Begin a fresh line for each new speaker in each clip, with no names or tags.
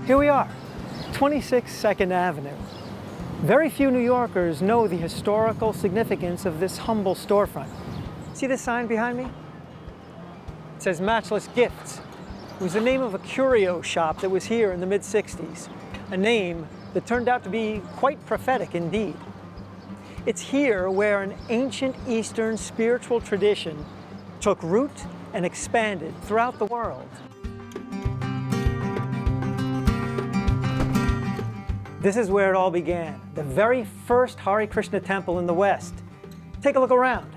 Here we are, 26 2nd Avenue. Very few New Yorkers know the historical significance of this humble storefront. See this sign behind me? It says Matchless Gifts. It was the name of a curio shop that was here in the mid-60s, a name that turned out to be quite prophetic indeed. It's here where an ancient Eastern spiritual tradition took root and expanded throughout the world. This is where it all began, the very first Hare Krishna temple in the West. Take a look around.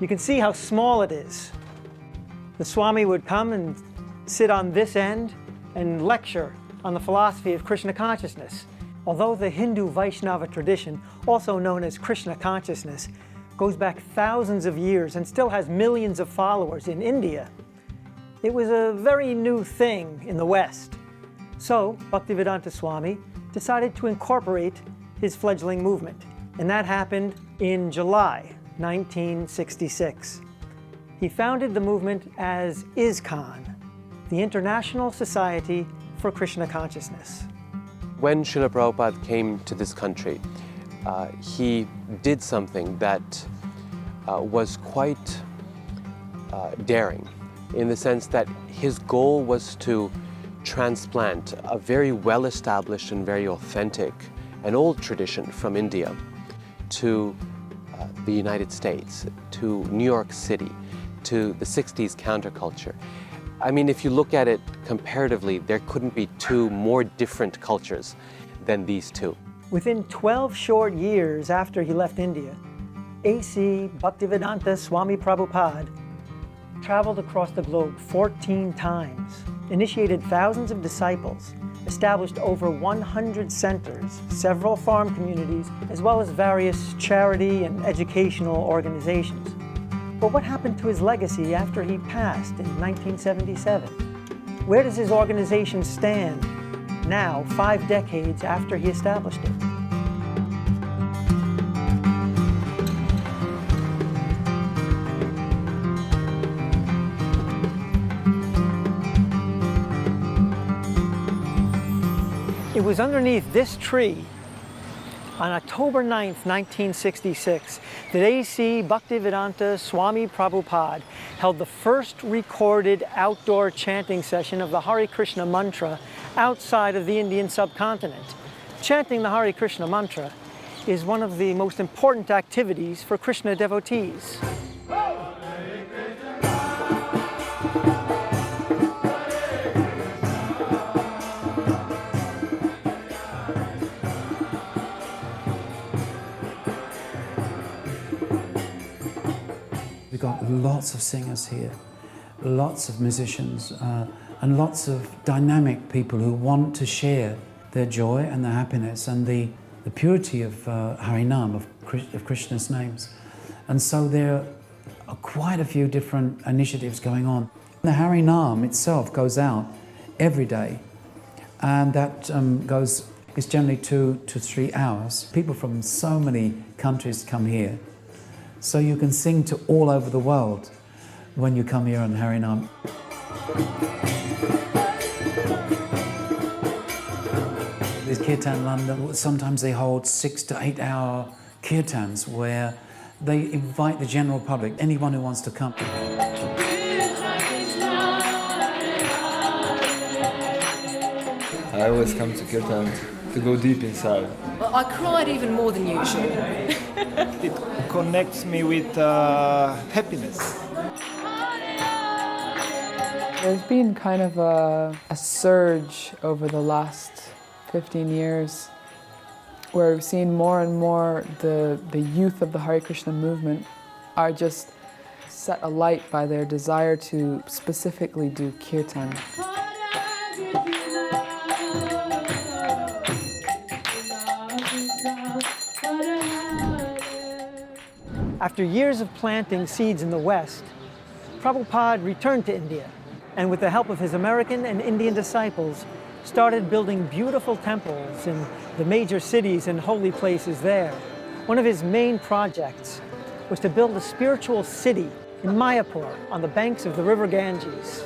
You can see how small it is. The Swami would come and sit on this end and lecture on the philosophy of Krishna consciousness. Although the Hindu Vaishnava tradition, also known as Krishna consciousness, goes back thousands of years and still has millions of followers in India, it was a very new thing in the West. So Bhaktivedanta Swami decided to incorporate his fledgling movement, and that happened in July 1966. He founded the movement as ISKCON, the International Society for Krishna Consciousness.
When Srila Prabhupada came to this country, he did something that was quite daring, in the sense that his goal was to transplant a very well-established and very authentic and old tradition from India to the United States, to New York City, to the 60s counterculture. I mean, if you look at it comparatively, there couldn't be two more different cultures than these two.
Within 12 short years after he left India, A.C. Bhaktivedanta Swami Prabhupada traveled across the globe 14 times, initiated thousands of disciples, established over 100 centers, several farm communities, as well as various charity and educational organizations. But what happened to his legacy after he passed in 1977? Where does his organization stand now, 5 decades after he established it? It was underneath this tree on October 9th, 1966, that A.C. Bhaktivedanta Swami Prabhupada held the first recorded outdoor chanting session of the Hare Krishna mantra outside of the Indian subcontinent. Chanting the Hare Krishna mantra is one of the most important activities for Krishna devotees.
We've got lots of singers here, lots of musicians, and lots of dynamic people who want to share their joy and their happiness and the purity of Harinam, of Krishna's names. And so there are quite a few different initiatives going on. The Harinam itself goes out every day, and that is generally 2 to 3 hours. People from so many countries come here. So you can sing to all over the world when you come here on Harinam. There's Kirtan London. Sometimes they hold 6 to 8 hour kirtans where they invite the general public, anyone who wants to come.
I always come to kirtan to go deep inside.
Well, I cried even more than usual.
It connects me with happiness.
There's been kind of a surge over the last 15 years where we've seen more and more the youth of the Hare Krishna movement are just set alight by their desire to specifically do kirtan.
After years of planting seeds in the West, Prabhupada returned to India, and with the help of his American and Indian disciples, started building beautiful temples in the major cities and holy places there. One of his main projects was to build a spiritual city in Mayapur on the banks of the river Ganges.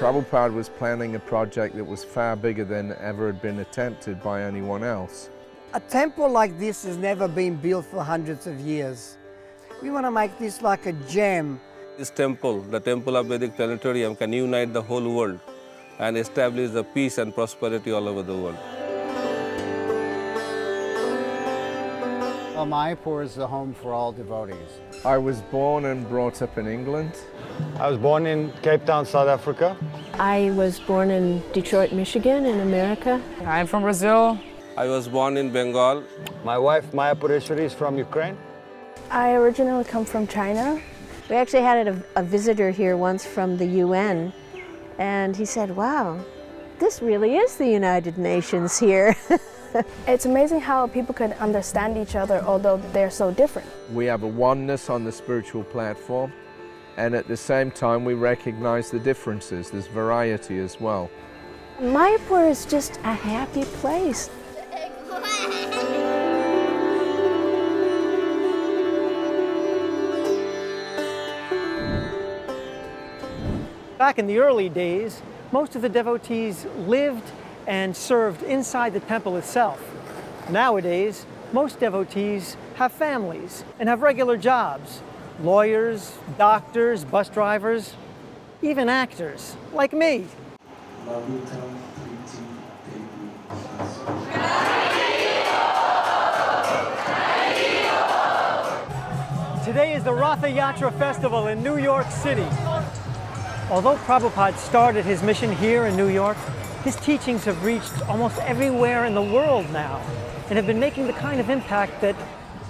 Prabhupada was planning a project that was far bigger than ever had been attempted by anyone else.
A temple like this has never been built for hundreds of years. We want to make this like a gem.
This temple, the Temple of Vedic Planetarium, can unite the whole world and establish the peace and prosperity all over the world.
Well, Mayapur is the home for all devotees.
I was born and brought up in England.
I was born in Cape Town, South Africa.
I was born in Detroit, Michigan, in America.
I'm from Brazil.
I was born in Bengal.
My wife, Maya Pureshwari, is from Ukraine.
I originally come from China.
We actually had a visitor here once from the UN, and he said, wow, this really is the United Nations here.
It's amazing how people can understand each other, although they're so different.
We have a oneness on the spiritual platform, and at the same time we recognize the differences. There's variety as well.
Mayapur is just a happy place.
Back in the early days, most of the devotees lived and served inside the temple itself. Nowadays, most devotees have families and have regular jobs. Lawyers, doctors, bus drivers, even actors, like me. Today is the Ratha Yatra Festival in New York City. Although Prabhupada started his mission here in New York, his teachings have reached almost everywhere in the world now and have been making the kind of impact that,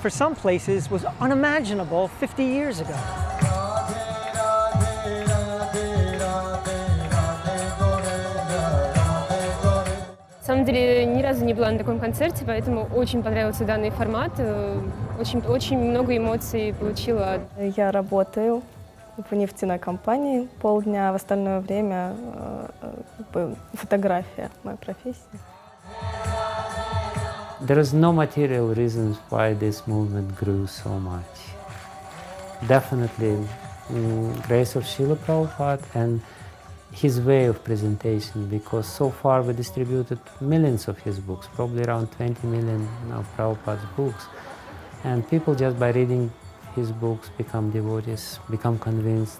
for some places, was unimaginable 50 years ago.
На самом деле, ни разу не была на таком концерте, поэтому очень понравился данный формат. Очень много эмоций получила.
Я работаю в нефтяной компании полдня, в остальное время фотография, моя профессия.
There is no material reasons why this movement grew so much. Definitely, grace of Srila Prabhupada and his way of presentation, because so far we distributed millions of his books, probably around 20 million of Prabhupada's books, and people just by reading his books become devotees, become convinced.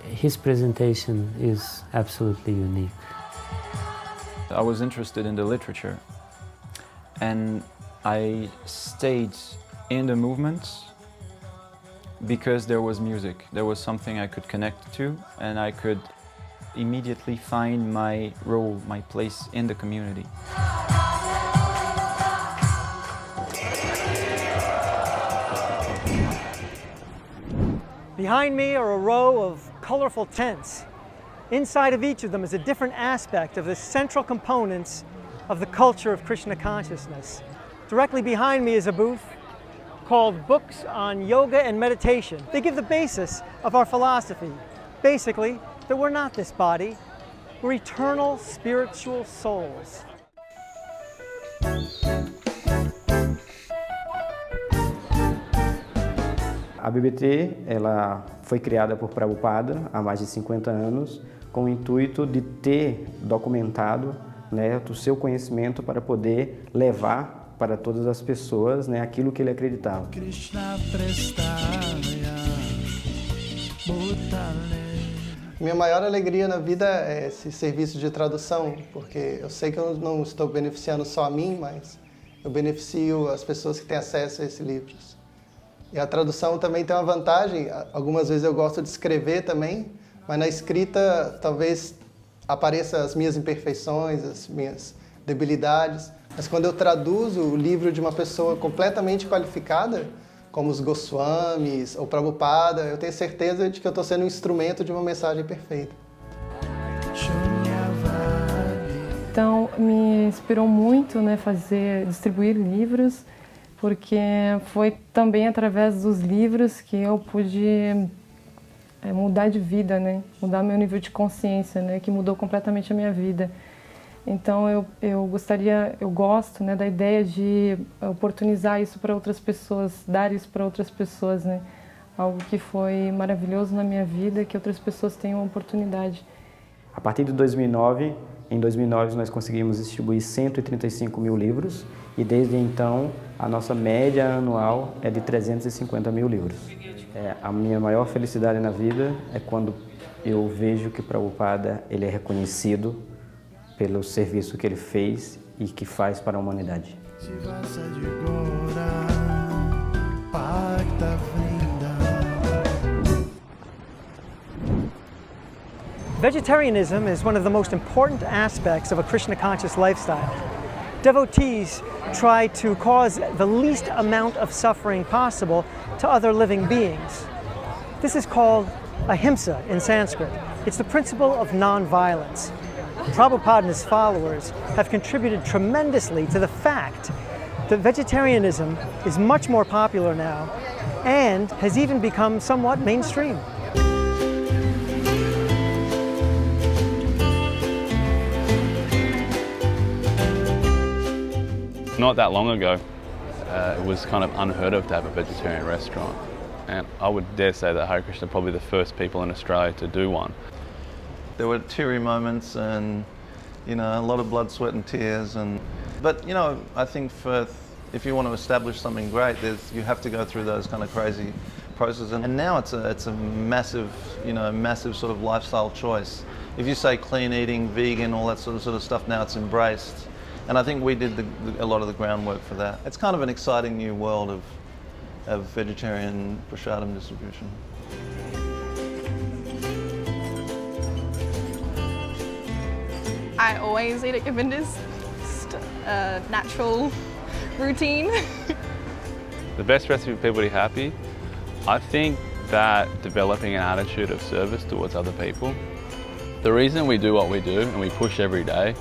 His presentation is absolutely unique.
I was interested in the literature, and I stayed in the movements because there was music. There was something I could connect to, and I could immediately find my role, my place in the community.
Behind me are a row of colorful tents. Inside of each of them is a different aspect of the central components of the culture of Krishna consciousness. Directly behind me is a booth called Books on Yoga and Meditation. They give the basis of our philosophy. Basically, that we're not this body, we're eternal spiritual souls.
A BBT ela foi criada por Prabhupada há mais de 50 anos com o intuito de ter documentado, né, o seu conhecimento para poder levar para todas as pessoas, né, aquilo que ele acreditava.
Minha maior alegria na vida é esse serviço de tradução, porque eu sei que eu não estou beneficiando só a mim, mas eu beneficio as pessoas que têm acesso a esses livros. E a tradução também tem uma vantagem, algumas vezes eu gosto de escrever também, mas na escrita talvez apareçam as minhas imperfeições, as minhas debilidades, mas quando eu traduzo o livro de uma pessoa completamente qualificada, como os Goswamis ou Prabhupada, eu tenho certeza de que eu estou sendo um instrumento de uma mensagem perfeita.
Então, me inspirou muito, né, distribuir livros, porque foi também através dos livros que eu pude mudar de vida, né, mudar meu nível de consciência, né, que mudou completamente a minha vida. Então eu gosto, né, da ideia de oportunizar isso para outras pessoas, dar isso para outras pessoas, né? Algo que foi maravilhoso na minha vida, que outras pessoas tenham a oportunidade.
A partir de 2009, em 2009 nós conseguimos distribuir 135 mil livros e desde então a nossa média anual é de 350 mil livros. A minha maior felicidade na vida é quando eu vejo que Prabhupada ele é reconhecido pelo serviço que ele fez e que faz para a humanidade.
Vegetarianism is one of the most important aspects of a Krishna-conscious lifestyle. Devotees try to cause the least amount of suffering possible to other living beings. This is called ahimsa in Sanskrit. It's the principle of non-violence. Prabhupada and his followers have contributed tremendously to the fact that vegetarianism is much more popular now and has even become somewhat mainstream.
Not that long ago, it was kind of unheard of to have a vegetarian restaurant. And I would dare say that Hare Krishna are probably the first people in Australia to do one.
There were teary moments and, you know, a lot of blood, sweat and tears. But, you know, I think if you want to establish something great, you have to go through those kind of crazy processes. And now it's a massive, you know, massive sort of lifestyle choice. If you say clean eating, vegan, all that sort of stuff, now it's embraced. And I think we did a lot of the groundwork for that. It's kind of an exciting new world of vegetarian prasadam distribution.
I always eat at Govinda's, just a natural routine.
The best recipe for people to be happy, I think that developing an attitude of service towards other people. The reason we do what we do and we push every day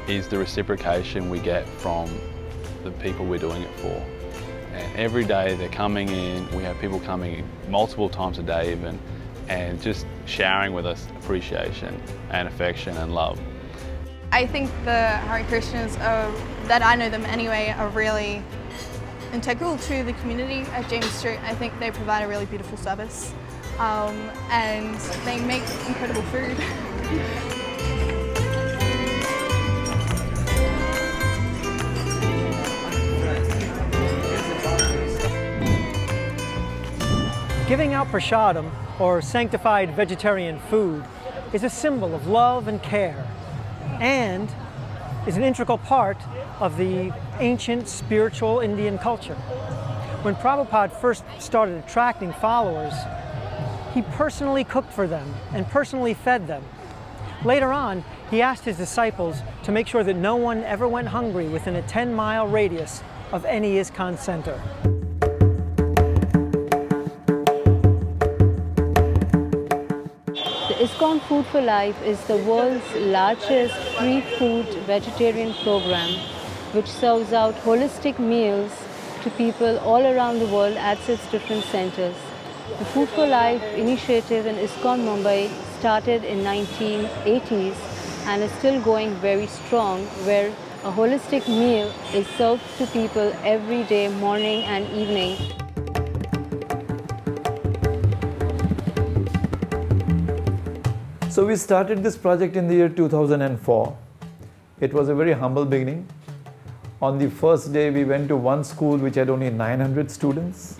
is the reciprocation we get from the people we're doing it for. And every day they're coming in, we have people coming in multiple times a day even, and just showering with us appreciation and affection and love.
I think the Hare Krishnas, that I know them anyway, are really integral to the community at James Street. I think they provide a really beautiful service and they make incredible food.
Giving out prasadam, or sanctified vegetarian food, is a symbol of love and care, and is an integral part of the ancient spiritual Indian culture. When Prabhupada first started attracting followers, he personally cooked for them and personally fed them. Later on, he asked his disciples to make sure that no one ever went hungry within a 10-mile radius of any ISKCON center.
The ISKCON Food for Life is the world's largest free food vegetarian program which serves out holistic meals to people all around the world at its different centers. The Food for Life initiative in ISKCON Mumbai started in 1980s and is still going very strong, where a holistic meal is served to people every day, morning and evening.
So we started this project in the year 2004. It was a very humble beginning. On the first day, we went to one school which had only 900 students.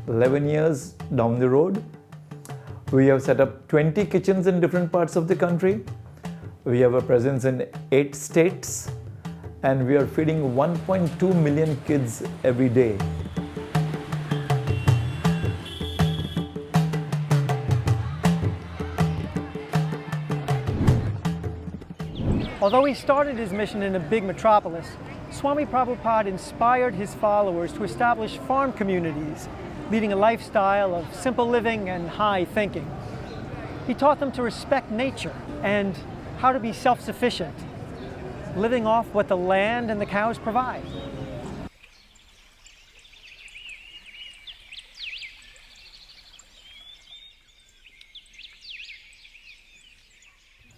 11 years down the road, we have set up 20 kitchens in different parts of the country. We have a presence in 8 states, and we are feeding 1.2 million kids every day.
Although he started his mission in a big metropolis, Swami Prabhupada inspired his followers to establish farm communities, leading a lifestyle of simple living and high thinking. He taught them to respect nature and how to be self-sufficient, living off what the land and the cows provide.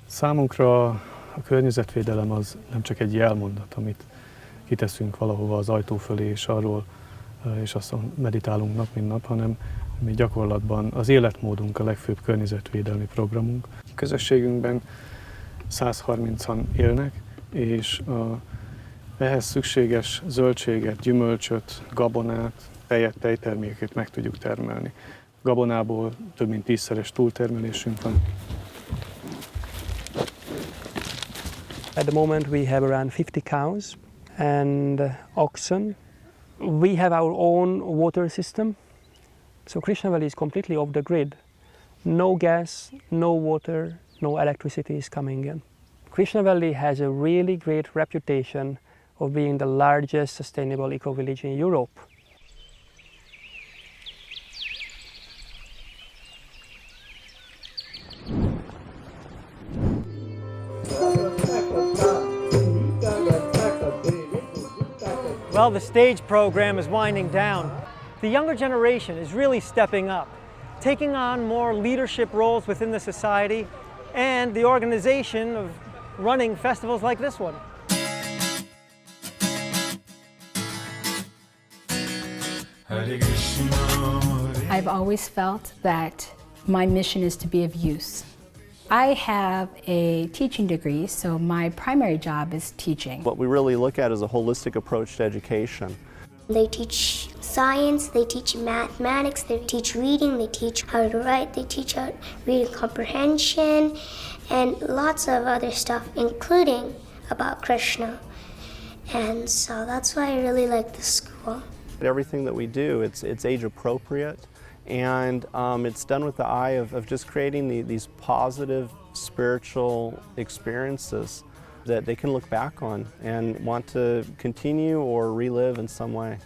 Számunkra a környezetvédelem az nem csak egy jelmondat, amit kiteszünk valahova az ajtó fölé, és arról és aztán meditálunk nap, mint nap, hanem Mi gyakorlatban az életmódunk a legfőbb környezetvédelmi programunk. A közösségünkben 130-an élnek, és ehhez szükséges zöldséget, gyümölcsöt, gabonát, tejet, tejtermékét meg tudjuk termelni. Gabonából több mint 10-szeres túltermelésünk van.
At the moment we have around 50 cows and oxen. We have our own water system. So Krishna Valley is completely off the grid. No gas, no water, no electricity is coming in. Krishna Valley has a really great reputation of being the largest sustainable eco-village in Europe.
Well, the stage program is winding down. The younger generation is really stepping up, taking on more leadership roles within the society and the organization of running festivals like this one.
I've always felt that my mission is to be of use. I have a teaching degree, so my primary job is teaching.
What we really look at is a holistic approach to education.
They teach science, they teach mathematics, they teach reading, they teach how to write, they teach how reading comprehension, and lots of other stuff, including about Krishna. And so that's why I really like this school.
Everything that we do, it's age appropriate, and it's done with the eye of just creating these positive spiritual experiences that they can look back on and want to continue or relive in some way.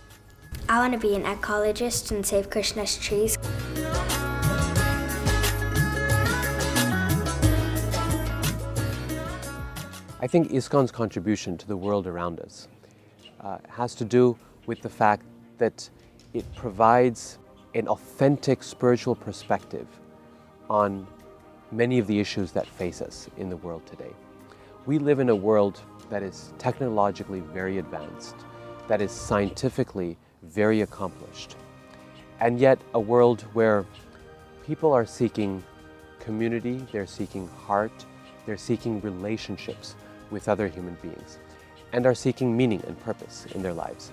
I want to be an ecologist and save Krishna's trees.
I think ISKCON's contribution to the world around us has to do with the fact that it provides an authentic spiritual perspective on many of the issues that face us in the world today. We live in a world that is technologically very advanced, that is scientifically very accomplished, and yet a world where people are seeking community, they're seeking heart, they're seeking relationships with other human beings, and are seeking meaning and purpose in their lives.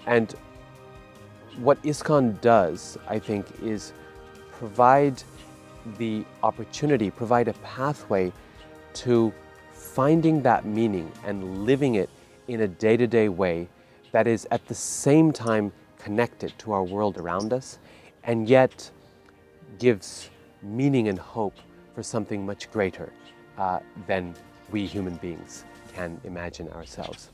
And what ISKCON does, I think, is provide the opportunity, provide a pathway to finding that meaning and living it in a day-to-day way that is at the same time connected to our world around us and yet gives meaning and hope for something much greater than we human beings can imagine ourselves.